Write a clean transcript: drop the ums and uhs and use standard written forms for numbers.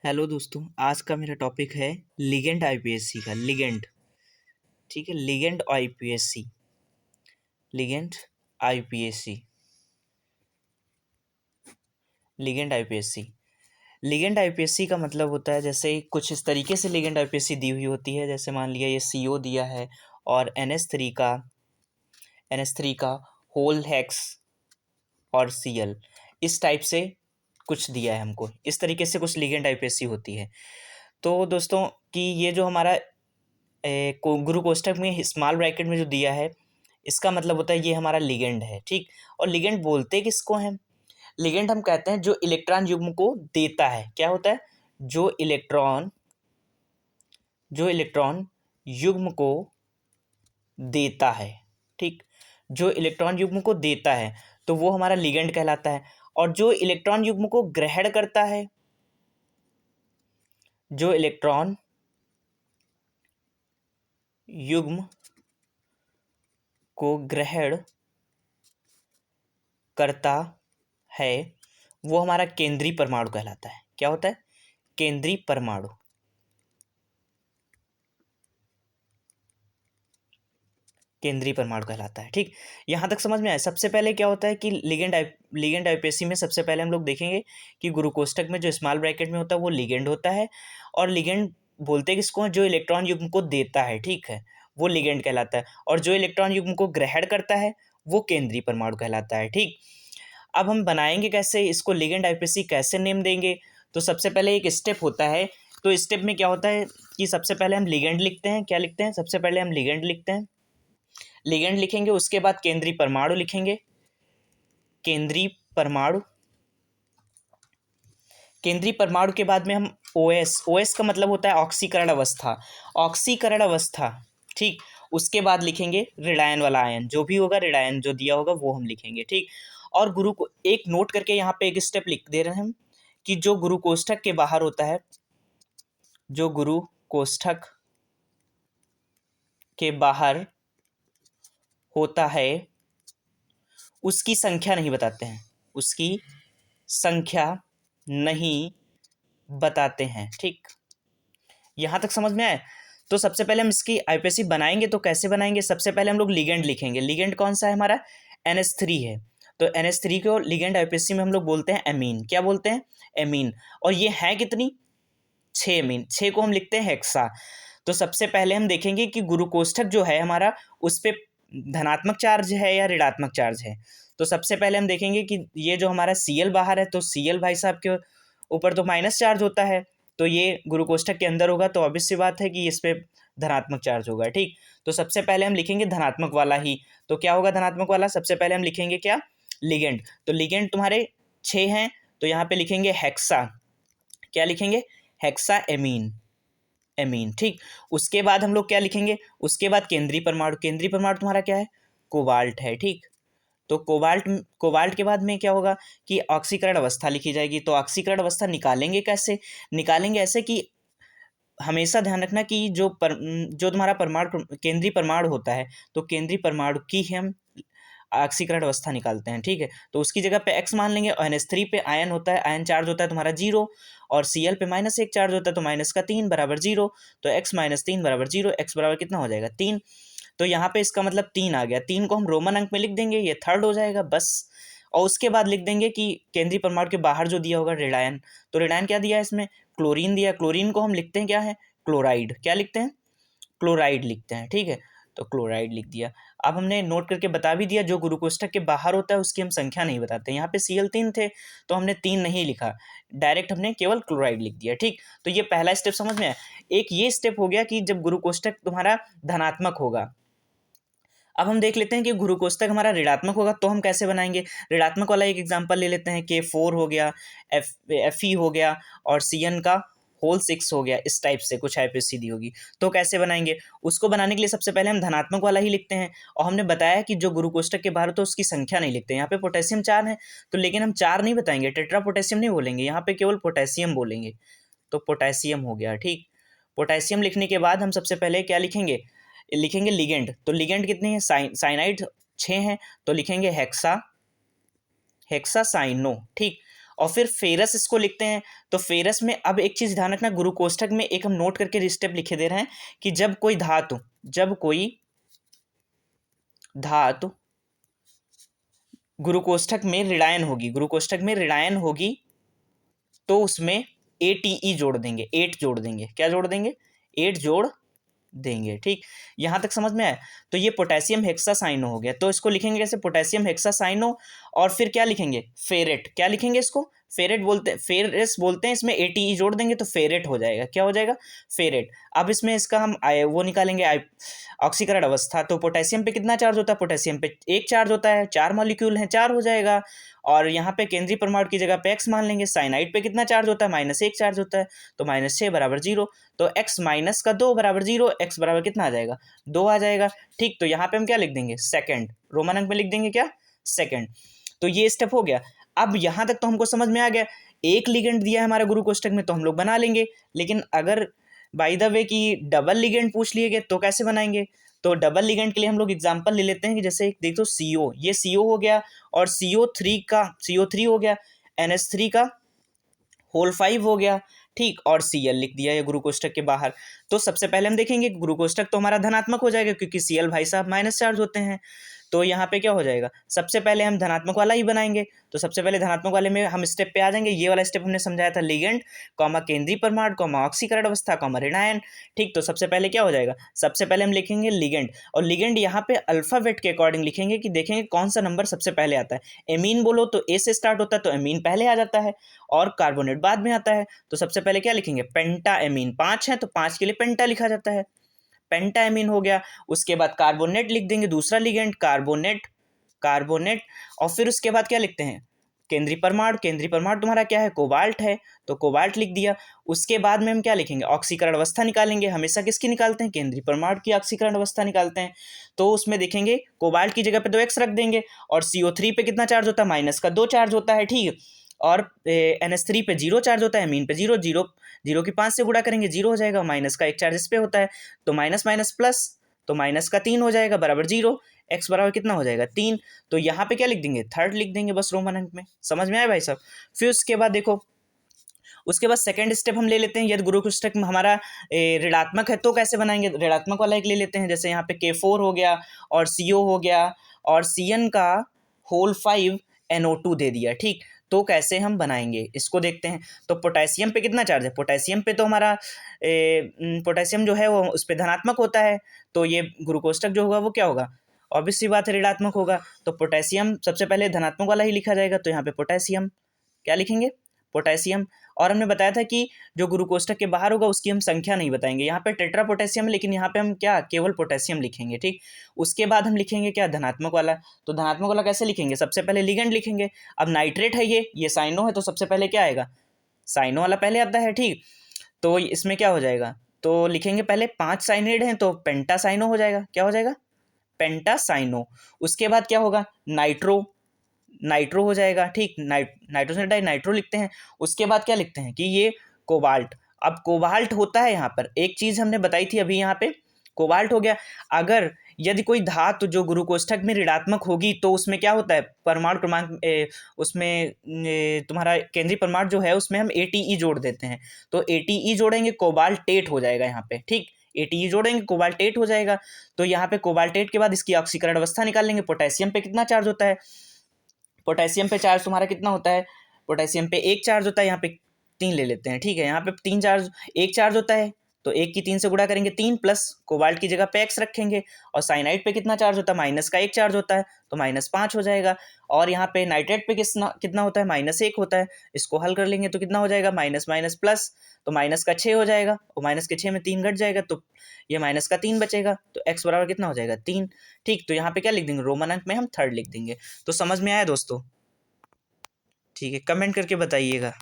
Hello दोस्तों, आज का मेरा टॉपिक है लिगेंड आईपीएससी का। लिगेंड, ठीक है। Ligand IPSC, ligand IPSC, ligand IPSC. Ligand IPSC का मतलब होता है, जैसे कुछ इस तरीके से लिगेंड आईपीएससी दी हुई होती है। जैसे मान लिया ये सीओ दिया है और एनएच3 का होल हेक्स और सीएल, इस टाइप से कुछ दिया है हमको। इस तरीके से कुछ लिगेंड आईपीएससी होती है। तो दोस्तों कि ये जो हमारा गुरु कोष्ठक में स्मॉल ब्रैकेट में जो दिया है, इसका मतलब होता है ये हमारा लिगेंड है, ठीक। और लिगेंड बोलते किसको हैं? लिगेंड हम कहते हैं जो इलेक्ट्रॉन युग्म को देता है। क्या होता है? जो इलेक्ट्रॉन युग्म को देता है, ठीक। जो इलेक्ट्रॉन युग्म को देता है तो वो हमारा लिगेंड कहलाता है। और जो इलेक्ट्रॉन युग्म को ग्रहण करता है, जो इलेक्ट्रॉन युग्म को ग्रहण करता है, वो हमारा केंद्रीय परमाणु कहलाता है। क्या होता है? केंद्रीय परमाणु। केंद्रीय परमाणु कहलाता है, ठीक। यहाँ तक समझ में आया? सबसे पहले क्या होता है कि लिगेंड आईपीएससी में सबसे पहले हम लोग देखेंगे कि गुरु कोष्ठक में जो स्मॉल ब्रैकेट में होता है वो लिगेंड होता है। और लिगेंड बोलते किसको हैं? जो इलेक्ट्रॉन युग्म को देता है, ठीक है, वो लिगेंड कहलाता है। और जो इलेक्ट्रॉन युग्म को ग्रहण करता है वो केंद्रीय परमाणु कहलाता है, ठीक। अब हम बनाएंगे कैसे इसको? लिगेंड आईपीएससी कैसे नेम देंगे? तो सबसे पहले एक स्टेप होता है। तो स्टेप में क्या होता है कि सबसे पहले हम लिगेंड लिखते हैं। क्या लिखते हैं? सबसे पहले हम लिगेंड लिखते हैं। लिगेंड लिखेंगे, उसके बाद केंद्रीय परमाणु लिखेंगे। केंद्रीय परमाणु, केंद्रीय परमाणु के बाद में हम ओएस का मतलब होता है ऑक्सीकरण अवस्था। ऑक्सीकरण अवस्था, ठीक। उसके बाद लिखेंगे ऋणायन वाला आयन, जो भी होगा ऋणायन जो दिया होगा वो हम लिखेंगे, ठीक। और गुरु को एक नोट करके यहाँ पे एक स्टेप लिख दे रहे हैं हम कि जो गुरु कोष्ठक के बाहर होता है, जो गुरु कोष्ठक के बाहर होता है उसकी संख्या नहीं बताते हैं, उसकी संख्या नहीं बताते हैं, ठीक। यहां तक समझ में आए? तो सबसे पहले हम इसकी आईपीएससी बनाएंगे तो कैसे बनाएंगे? सबसे पहले हम लोग लिगेंड लिखेंगे। लिगेंड कौन सा है? हमारा NH3 है। तो NH3 को लिगेंड आईपीएससी में हम लोग बोलते हैं एमीन। क्या बोलते हैं? एमीन। और ये है कितनी? 6 अमीन। 6 को हम लिखते हैं हेक्सा। तो सबसे पहले हम देखेंगे कि गुरु कोष्ठक जो है हमारा, उस पर धनात्मक चार्ज है या ऋणात्मक चार्ज है। तो सबसे पहले हम देखेंगे कि ये जो हमारा सीएल बाहर है, तो सीएल भाई साहब के ऊपर तो माइनस चार्ज होता है, तो ये गुरु कोष्ठक के अंदर होगा, तो ऑब्वियस सी बात है कि इस पे धनात्मक चार्ज होगा, ठीक। तो सबसे पहले हम लिखेंगे धनात्मक वाला ही। तो क्या होगा धनात्मक वाला? सबसे पहले हम लिखेंगे क्या? लिगेंड। तो लिगेंड तुम्हारे 6 हैं, तो यहाँ पे लिखेंगे हेक्सा। क्या लिखेंगे? हेक्सा एमीन, एमीन, ठीक। उसके बाद हम लोग क्या लिखेंगे? उसके बाद केंद्रीय परमाणु। केंद्रीय परमाणु तुम्हारा क्या है? कोबाल्ट है, ठीक। तो कोबाल्ट, कोबाल्ट के बाद में क्या होगा कि ऑक्सीकरण अवस्था लिखी जाएगी। तो ऑक्सीकरण अवस्था निकालेंगे कैसे? निकालेंगे ऐसे कि हमेशा ध्यान रखना कि जो तुम्हारा परमाणु केंद्रीय परमाणु होता है, तो केंद्रीय परमाणु की हम ऑक्सीकरण अवस्था निकालते हैं, ठीक है। तो उसकी जगह पे x मान लेंगे। और NH3 पे आयन होता है, आयन चार्ज होता है तुम्हारा 0, और Cl पे -1 चार्ज होता है, तो -3 बराबर 0। तो x - 3 बराबर 0, x बराबर कितना हो जाएगा? 3। तो यहाँ पे इसका मतलब 3 आ गया। 3 को हम रोमन अंक में लिख देंगे, ये थर्ड हो जाएगा बस। और उसके बाद लिख देंगे कि केंद्रीय परमाणु के बाहर जो दिया होगा ऋणायन। तो ऋणायन क्या दिया है इसमें? क्लोरीन दिया। क्लोरीन को हम लिखते हैं क्या है? क्लोराइड। क्या लिखते हैं? क्लोराइड लिखते हैं, ठीक है। तो क्लोराइड लिख दिया। अब हमने नोट करके बता भी दिया, जो गुरु कोष्ठक के बाहर होता है उसकी हम संख्या नहीं बताते। यहाँ पे Cl 3 थे तो हमने 3 नहीं लिखा, डायरेक्ट हमने केवल क्लोराइड लिख दिया, ठीक। तो ये पहला स्टेप समझ में आया। एक ये स्टेप हो गया कि जब गुरु कोष्ठक तुम्हारा धनात्मक होगा। अब हम देख लेते हैं कि गुरु कोष्ठक हमारा ऋणात्मक होगा तो हम कैसे बनाएंगे। ऋणात्मक वाला एक एग्जांपल ले लेते हैं। K4 हो गया, Fe हो गया, और Cn का होल 6 हो गया। इस टाइप से कुछ आईपीएससी दी होगी, तो कैसे बनाएंगे? उसको बनाने के लिए सबसे पहले हम धनात्मक वाला ही लिखते हैं। और हमने बताया कि जो गुरु कोष्ठक के बाहर हो तो उसकी संख्या नहीं लिखते। यहाँ पे पोटेशियम 4 है, तो लेकिन हम 4 नहीं बताएंगे, टेट्रा पोटेशियम नहीं बोलेंगे, यहाँ पे केवल पोटेशियम बोलेंगे। तो पोटेशियम हो गया, ठीक। पोटेशियम लिखने के बाद हम सबसे पहले क्या लिखेंगे? लिखेंगे लिगेंड। तो लिगेंड कितनी है? साइनाइड 6 हैं, तो लिखेंगे हेक्सा, हेक्सासाइनो, ठीक। और फिर फेरस इसको लिखते हैं। तो फेरस में अब एक चीज़ ध्यान रखना, गुरु कोष्ठक में एक हम नोट करके स्टेप लिखे दे रहे हैं कि जब कोई धातु गुरु कोष्ठक में ऋणायन होगी तो उसमें ATE जोड़ देंगे, 8 जोड़ देंगे। क्या जोड़ देंगे? 8 जोड़ देंगे। ठीक, यहां तक समझ में आया? तो ये पोटेशियम हेक्सासाइनो हो गया। तो इसको लिखेंगे कैसे? पोटेशियम हेक्सासाइनो, और फिर क्या लिखेंगे? फेरेट। क्या लिखेंगे इसको? फेरस बोलते हैं। इसमें ATE जोड़ देंगे तो फेरेट हो जाएगा। क्या हो जाएगा? फेरेट। अब इसमें इसका हम वो निकालेंगे ऑक्सीकरण अवस्था। तो पोटेशियम पे कितना चार्ज होता है? पोटेशियम पे 1 चार्ज होता है, 4 मॉलिक्यूल हैं, 4 हो जाएगा। और यहाँ पे केंद्रीय परमाणु की जगह पे x मान लेंगे। साइनाइड पे कितना चार्ज होता है? -1 चार्ज होता है, तो -6 बराबर 0। तो x माइनस का 2 बराबर 0, x बराबर कितना आ जाएगा? 2 आ जाएगा। ठीक, तो यहाँ पे हम क्या लिख देंगे? सेकंड। रोमन अंक में लिख देंगे क्या? सेकंड। तो ये स्टेप हो गया। अब यहाँ तक तो हमको समझ में आ गया। एक लिगेंड दिया है हमारा गुरु कोष्ठक में तो हम लोग बना लेंगे, लेकिन अगर बाय द वे की डबल लिगेंड पूछ लिए गए तो कैसे बनाएंगे? तो डबल लिगेंड के लिए हम लोग एग्जांपल ले लेते हैं कि जैसे देखो CO, ये CO हो गया, और CO3 हो गया, NH3 का होल 5 हो गया। ठीक, और Cl लिख दिया ये गुरु कोष्ठक के बाहर। तो सबसे पहले हम देखेंगे गुरु कोष्ठक तो हमारा धनात्मक हो जाएगा क्योंकि Cl भाई साहब माइनस चार्ज होते हैं। तो यहाँ पे क्या हो जाएगा? सबसे पहले हम धनात्मक वाला ही बनाएंगे। तो सबसे पहले धनात्मक वाले में हम स्टेप पे आ जाएंगे। ये वाला स्टेप हमने समझाया था, लिगेंड कॉमा केंद्रीय परमाणु कॉमा ऑक्सीकरण अवस्था कॉमा ऋणायन। ठीक, तो सबसे पहले क्या हो जाएगा? सबसे पहले हम लिखेंगे लिगेंड, और लिगेंड यहाँ पे अल्फाबेट के अकॉर्डिंग लिखेंगे कि देखेंगे कौन सा नंबर सबसे पहले आता है। एमीन बोलो तो A से स्टार्ट होता है, तो एमीन पहले आ जाता है, और कार्बोनेट बाद में आता है। तो सबसे पहले क्या लिखेंगे? पेंटा एमीन। 5 है तो 5 के लिए पेंटा लिखा जाता है, पेंटा एमीन हो गया। उसके बाद कार्बोनेट लिख देंगे, दूसरा लिगेंड कार्बोनेट। और फिर उसके बाद क्या लिखते हैं? केंद्रीय परमाणु तुम्हारा क्या है? कोबाल्ट है, तो कोबाल्ट लिख दिया। उसके बाद में हम क्या लिखेंगे? ऑक्सीकरण अवस्था निकालेंगे। हमेशा किसकी निकालते हैं? केंद्रीय परमाणु की ऑक्सीकरण अवस्था निकालते हैं। तो उसमें देखेंगे कोबाल्ट की जगह पे 2x रख देंगे, और CO3 पे कितना चार्ज होता है? -2 चार्ज होता है। ठीक, और NH3 पे 0 चार्ज होता है, एमीन पे 0 की 5 से गुणा करेंगे 0 हो जाएगा, माइनस का 1 चार्ज इस पे होता है, तो माइनस माइनस प्लस, तो माइनस का 3 हो जाएगा बराबर 0। x बराबर कितना हो जाएगा? 3। तो यहाँ पे क्या लिख देंगे? थर्ड लिख देंगे बस, रोमन अंक में। समझ में आया भाई साहब? फिर उसके बाद देखो, उसके बाद सेकंड स्टेप हम ले लेते हैं। यदि गुरु कोष्ठक में हमारा ऋणात्मक है तो कैसे बनाएंगे? ऋणात्मक वाला एक ले लेते हैं। जैसे यहाँ पे K4 हो गया, और CO हो गया, और Cn का होल 5 NO2 दे दिया। ठीक, तो कैसे हम बनाएंगे इसको देखते हैं। तो पोटेशियम पे कितना चार्ज है? पोटेशियम पे तो हमारा पोटेशियम जो है वो उस पर धनात्मक होता है, तो ये गुरु कोष्ठक जो होगा वो क्या होगा? ऑब्वियस सी बात है, ऋणात्मक होगा। तो पोटेशियम सबसे पहले धनात्मक वाला ही लिखा जाएगा, तो यहाँ पे पोटेशियम क्या लिखेंगे? पोटेशियम। और हमने बताया था कि जो गुरु कोष्ठक के बाहर होगा उसकी हम संख्या नहीं बताएंगे। यहाँ पे टेट्रा पोटेशियम, लेकिन यहाँ पे हम क्या केवल पोटेशियम लिखेंगे। ठीक, उसके बाद हम लिखेंगे क्या? धनात्मक वाला। तो धनात्मक वाला कैसे लिखेंगे? सबसे पहले लिगेंड लिखेंगे। अब नाइट्रेट है, ये साइनो है, तो सबसे पहले क्या आएगा? साइनो वाला पहले आता है। ठीक, तो इसमें क्या हो जाएगा? तो लिखेंगे पहले 5 साइनेड हैं तो पेंटासाइनो हो जाएगा। क्या हो जाएगा? पेंटासाइनो। उसके बाद क्या होगा? नाइट्रो हो जाएगा। ठीक, नाइट्रो से नाइट्रो लिखते हैं। उसके बाद क्या लिखते हैं कि ये कोबाल्ट। अब कोबाल्ट होता है, यहाँ पर एक चीज हमने बताई थी अभी, यहाँ पे कोबाल्ट हो गया। अगर यदि कोई धातु जो गुरु कोष्ठक में ऋणात्मक होगी तो उसमें क्या होता है? परमाणु क्रमांक उसमें तुम्हारा केंद्रीय परमाणु जो है उसमें हम ATE जोड़ देते हैं। तो ATE जोड़ेंगे, कोबाल्टेट हो जाएगा यहाँ पे। ठीक, ATE जोड़ेंगे, कोबाल्टेट हो जाएगा। तो यहाँ पे कोबाल्टेट के बाद इसकी ऑक्सीकरण अवस्था निकाल लेंगे। पोटेशियम पे कितना चार्ज होता है? पोटेशियम पे चार्ज तुम्हारा कितना होता है? पोटेशियम पे 1 चार्ज होता है, यहाँ पे 3 ले लेते हैं। ठीक है, यहाँ पे 1 चार्ज होता है, तो 1 की 3 से गुणा करेंगे 3, प्लस कोबाल्ट की जगह पे x रखेंगे। और साइनाइड पे कितना चार्ज होता है? माइनस का 1 चार्ज होता है, तो -5 हो जाएगा। और यहाँ पे नाइट्रेट पे कितना होता है? -1 होता है। इसको हल कर लेंगे तो कितना हो जाएगा? माइनस माइनस प्लस, तो माइनस का 6 हो जाएगा, और माइनस के 6 में 3 घट जाएगा, तो ये माइनस का 3 बचेगा, तो x बराबर कितना हो जाएगा? 3। ठीक, तो यहाँ पे क्या लिख देंगे? रोमन अंक में हम थर्ड लिख देंगे। तो समझ में आया दोस्तों? ठीक है, कमेंट करके बताइएगा।